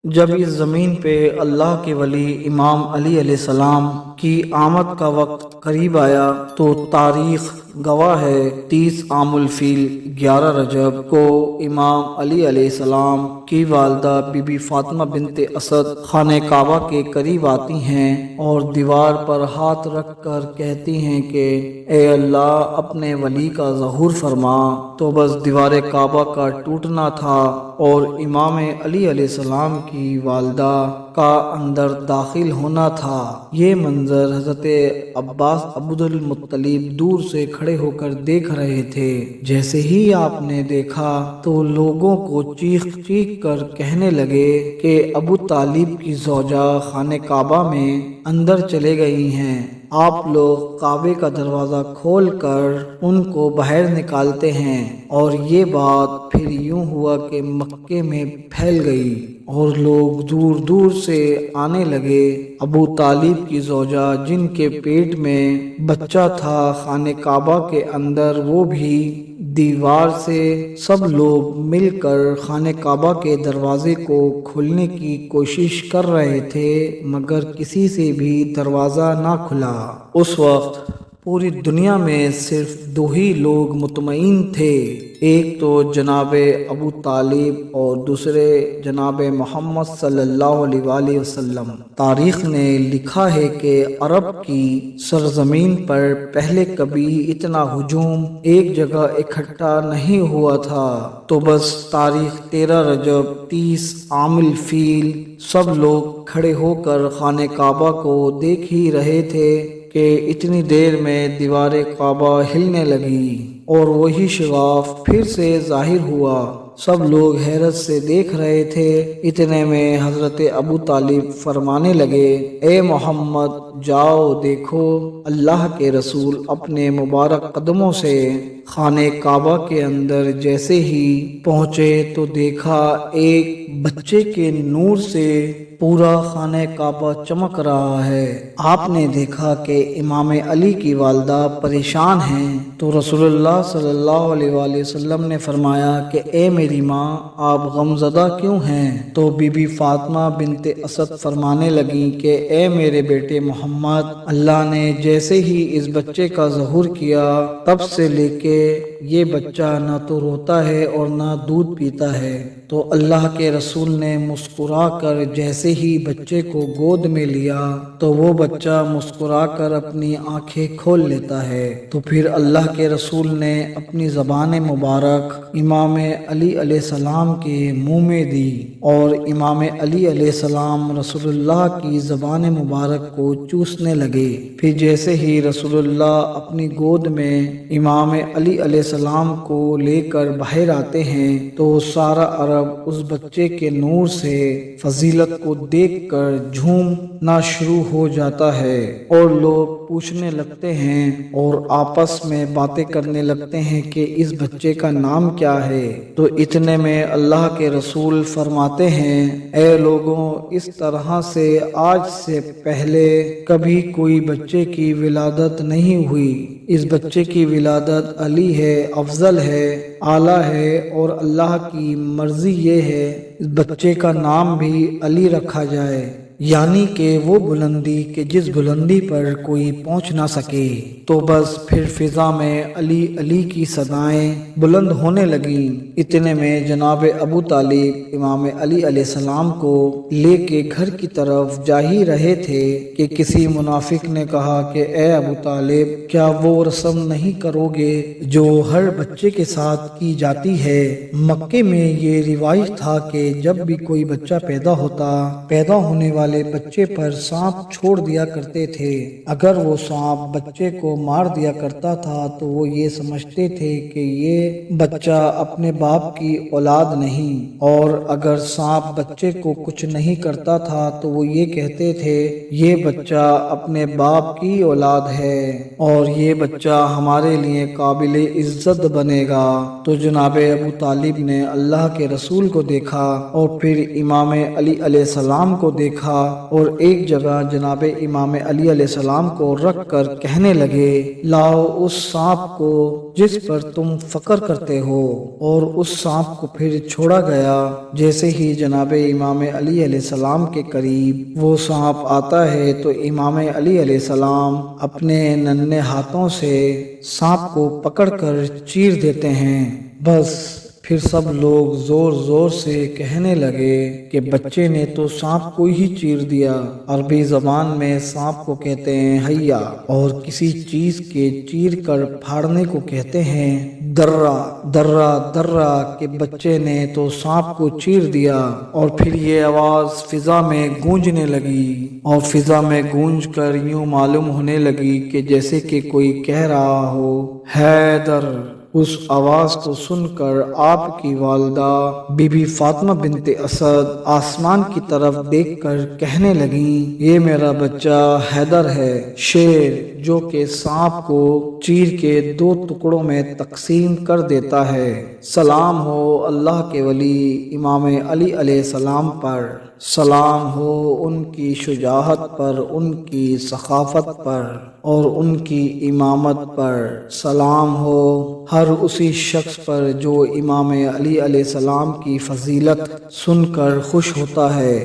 جب اس زمین پہ اللہ کے ولی امام علی علیہ السلام کی آمد کا وقت قریب آیا تو تاریخ گواہ ہے 30 عام الفیل 11 رجب کو امام علی علیہ السلام کی والدہ بی بی فاطمہ بنت اسد خانہ کعبہ کے قریب آتی ہیں اور دیوار پر ہاتھ رکھ کر کہتی ہیں کہ اے اللہ اپنے ولی کا ظہور فرما۔ تو بس دیوار کعبہ کا ٹوٹنا تھا اور امام علی علیہ السلام کی والدہ کا اندر داخل ہونا تھا۔ یہ منظر حضرت عباس عبد المطلب دور سے کھڑے ہو کر دیکھ رہے تھے۔ جیسے ہی آپ نے دیکھا تو لوگوں کو چیخ چیخ کر کہنے لگے کہ ابو طالب کی زوجہ خانہ کعبہ میں اندر چلے گئی ہیں، آپ لوگ کعبے کا دروازہ کھول کر ان کو باہر نکالتے ہیں۔ اور یہ بات پھر یوں ہوا کہ مکے میں پھیل گئی اور لوگ دور دور سے آنے لگے۔ ابو طالب کی زوجہ جن کے پیٹ میں بچہ تھا خانہ کعبہ کے اندر، وہ بھی دیوار سے سب لوگ مل کر خانہ کعبہ کے دروازے کو کھولنے کی کوشش کر رہے تھے، مگر کسی سے بھی دروازہ نہ کھلا۔ اس وقت پوری دنیا میں صرف 2 ہی لوگ مطمئن تھے، ایک تو جناب ابو طالب اور دوسرے جناب محمد صلی اللہ علیہ وآلہ وسلم۔ تاریخ نے لکھا ہے کہ عرب کی سرزمین پر پہلے کبھی اتنا ہجوم ایک جگہ اکٹھا نہیں ہوا تھا۔ تو بس تاریخ 13 رجب 30 عام الفیل سب لوگ کھڑے ہو کر خانہ کعبہ کو دیکھ ہی رہے تھے کہ اتنی دیر میں دیوار کعبہ ہلنے لگی اور وہی شغاف پھر سے ظاہر ہوا۔ سب لوگ حیرت سے دیکھ رہے تھے۔ اتنے میں حضرت ابو طالب فرمانے لگے، اے محمد جاؤ دیکھو۔ اللہ کے رسول اپنے مبارک قدموں سے خانہ کعبہ کے اندر جیسے ہی پہنچے تو دیکھا ایک بچے کے نور سے پورا خانہ کعبہ چمک رہا ہے۔ آپ نے دیکھا کہ امام علی کی والدہ پریشان ہیں، تو رسول اللہ صلی اللہ علیہ وآلہ وسلم نے فرمایا کہ اے میری ماں، آپ غمزدہ کیوں ہیں؟ تو بی بی فاطمہ بنت اسد فرمانے لگیں کہ اے میرے بیٹے محمد، اللہ نے جیسے ہی اس بچے کا ظہور کیا تب سے لے کے یہ بچہ نہ تو روتا ہے اور نہ دودھ پیتا ہے۔ تو اللہ کے رسول نے مسکرا کر جیسے ہی بچے کو گود میں لیا تو وہ بچہ مسکرا کر اپنی آنکھیں کھول لیتا ہے۔ تو پھر اللہ کے رسول نے اپنی زبان مبارک امام علی علیہ السلام کے منہ میں دی اور امام علی علیہ السلام رسول اللہ کی زبان مبارک کو چوسنے لگے۔ پھر جیسے ہی رسول اللہ اپنی گود میں امام علی علیہ السلام کو لے کر باہر آتے ہیں تو سارا عرب اس بچے کے نور سے فضیلت کو دیکھ کر جھومنا شروع ہو جاتا ہے اور لوگ پوچھنے لگتے ہیں اور آپس میں باتیں کرنے لگتے ہیں کہ اس بچے کا نام کیا ہے۔ تو اتنے میں اللہ کے رسول فرماتے ہیں، اے لوگوں، اس طرح سے آج سے پہلے کبھی کوئی بچے کی ولادت نہیں ہوئی۔ اس بچے کی ولادت علی ہے، افضل ہے، اعلیٰ ہے، اور اللہ کی مرضی یہ ہے اس بچے کا نام بھی علی رکھا جائے، یعنی کہ وہ بلندی کہ جس بلندی پر کوئی پہنچ نہ سکے۔ تو بس پھر فضا میں علی علی کی صدائیں بلند ہونے لگیں۔ اتنے میں جناب ابو طالب امام علی علیہ السلام کو لے کے گھر کی طرف جا ہی رہے تھے کہ کسی منافق نے کہا کہ اے ابو طالب، کیا وہ رسم نہیں کرو گے جو ہر بچے کے ساتھ کی جاتی ہے؟ مکے میں یہ رواج تھا کہ جب بھی کوئی بچہ پیدا ہونے والے بچے پر سانپ چھوڑ دیا کرتے تھے۔ اگر وہ سانپ بچے کو مار دیا کرتا تھا تو وہ یہ سمجھتے تھے کہ یہ بچہ اپنے باپ کی اولاد نہیں، اور اگر سانپ بچے کو کچھ نہیں کرتا تھا تو وہ یہ کہتے تھے یہ بچہ اپنے باپ کی اولاد ہے اور یہ بچہ ہمارے لیے قابل عزت بنے گا۔ تو جناب ابو طالب نے اللہ کے رسول کو دیکھا اور پھر امام علی علیہ السلام کو دیکھا اور ایک جگہ جناب امام علی علیہ السلام کو رکھ کر کہنے لگے لاؤ اس سانپ کو جس پر تم فخر کرتے ہو، اور اس سانپ کو پھر چھوڑا گیا۔ جیسے ہی جناب امام علی علیہ السلام کے قریب وہ سانپ آتا ہے تو امام علی علیہ السلام اپنے ننھے ہاتھوں سے سانپ کو پکڑ کر چیر دیتے ہیں۔ بس پھر سب لوگ زور زور سے کہنے لگے کہ بچے نے تو سانپ کو ہی چیر دیا۔ عربی زبان میں سانپ کو کہتے ہیں حیا، اور کسی چیز کے چیر کر پھاڑنے کو کہتے ہیں درہ۔ درہ درہ کہ بچے نے تو سانپ کو چیر دیا۔ اور پھر یہ آواز فضا میں گونجنے لگی، اور فضا میں گونج کر یوں معلوم ہونے لگی کہ جیسے کہ کوئی کہہ رہا ہو حیدر۔ اس آواز کو سن کر آپ کی والدہ بی بی فاطمہ بنت اسد آسمان کی طرف دیکھ کر کہنے لگیں یہ میرا بچہ حیدر ہے، شیر جو کہ سانپ کو چیر کے 2 ٹکڑوں میں تقسیم کر دیتا ہے۔ سلام ہو اللہ کے ولی امام علی علیہ السلام پر، سلام ہو ان کی شجاعت پر، ان کی سخاوت پر اور ان کی امامت پر، سلام ہو ہر اسی شخص پر جو امام علی علیہ السلام کی فضیلت سن کر خوش ہوتا ہے